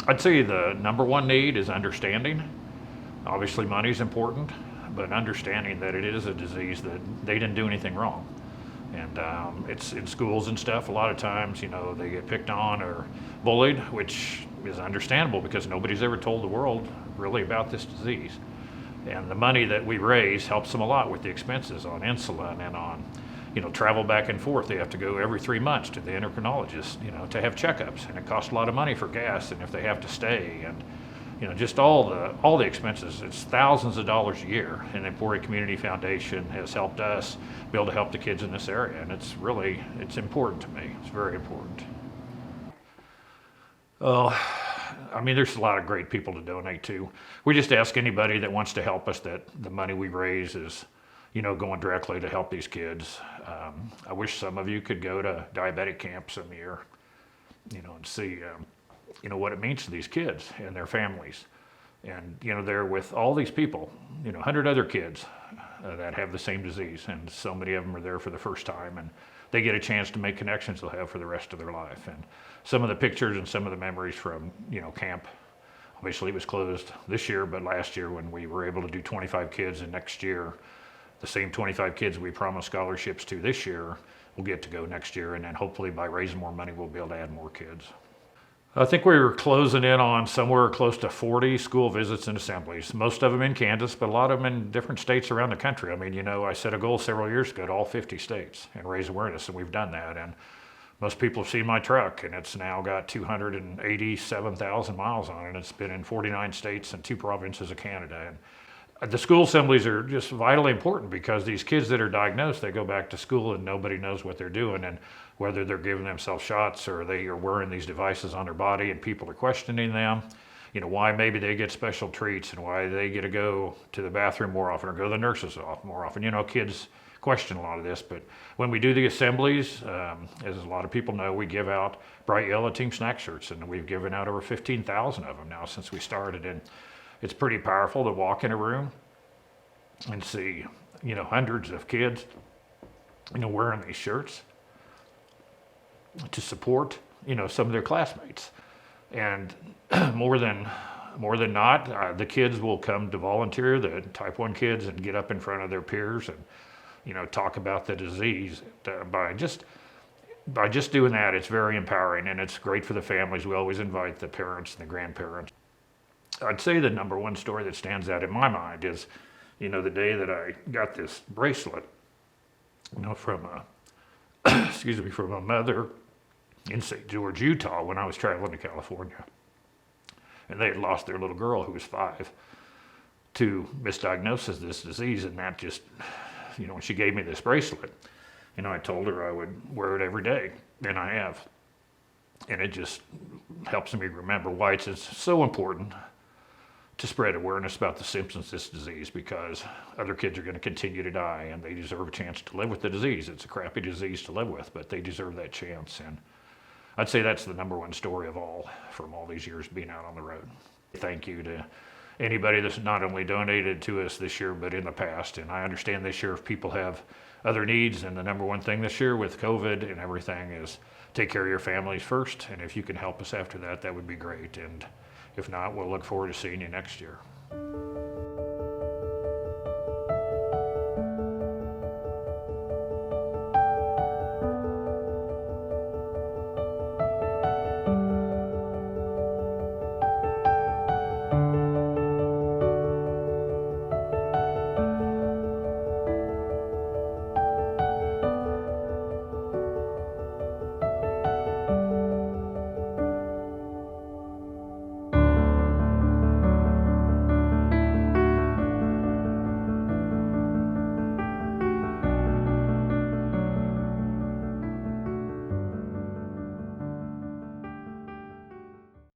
I'd say the number one need is understanding. Obviously, money's important, but understanding that it is a disease that they didn't do anything wrong. And it's in schools and stuff. A lot of times, they get picked on or bullied, which is understandable because nobody's ever told the world really about this disease. And the money that we raise helps them a lot with the expenses on insulin and on, travel back and forth. They have to go every 3 months to the endocrinologist, to have checkups, and it costs a lot of money for gas. And if they have to stay, and just all the expenses, it's thousands of dollars a year. And the Emporia Community Foundation has helped us be able to help the kids in this area, and it's important to me. It's very important. Well, there's a lot of great people to donate to. We just ask anybody that wants to help us that the money we raise is, going directly to help these kids. I wish some of you could go to diabetic camp some year, and see, what it means to these kids and their families. And, they're with all these people, 100 other kids that have the same disease. And so many of them are there for the first time, and they get a chance to make connections they'll have for the rest of their life. And some of the pictures and some of the memories from, camp, obviously it was closed this year, but last year when we were able to do 25 kids, and next year, the same 25 kids we promised scholarships to this year will get to go next year. And then hopefully by raising more money, we'll be able to add more kids. I think we were closing in on somewhere close to 40 school visits and assemblies, most of them in Kansas, but a lot of them in different states around the country. I set a goal several years ago to all 50 states and raise awareness, and we've done that. And most people have seen my truck, and it's now got 287,000 miles on it. It's been in 49 states and 2 provinces of Canada. And the school assemblies are just vitally important because these kids that are diagnosed, they go back to school and nobody knows what they're doing, and whether they're giving themselves shots or they are wearing these devices on their body, and people are questioning them, why maybe they get special treats and why they get to go to the bathroom more often or go to the nurse's office more often. Kids question a lot of this, but when we do the assemblies, as a lot of people know, we give out bright yellow Team Schnak shirts, and we've given out over 15,000 of them now since we started. And it's pretty powerful to walk in a room and see, hundreds of kids, wearing these shirts to support, some of their classmates. And more than not, the kids will come to volunteer, the type 1 kids, and get up in front of their peers and, talk about the disease. By just doing that, it's very empowering, and it's great for the families. We always invite the parents and the grandparents. I'd say the number one story that stands out in my mind is, the day that I got this bracelet, from from a mother in St. George, Utah, when I was traveling to California. And they had lost their little girl who was 5 to misdiagnosis of this disease. And that just, when she gave me this bracelet, I told her I would wear it every day, and I have. And it just helps me remember why it's so important to spread awareness about the symptoms of this disease, because other kids are going to continue to die, and they deserve a chance to live with the disease. It's a crappy disease to live with, but they deserve that chance. And I'd say that's the number one story of all from all these years being out on the road. Thank you to anybody that's not only donated to us this year, but in the past. And I understand this year if people have other needs, and the number one thing this year with COVID and everything is take care of your families first. And if you can help us after that, that would be great. And if not, we'll look forward to seeing you next year.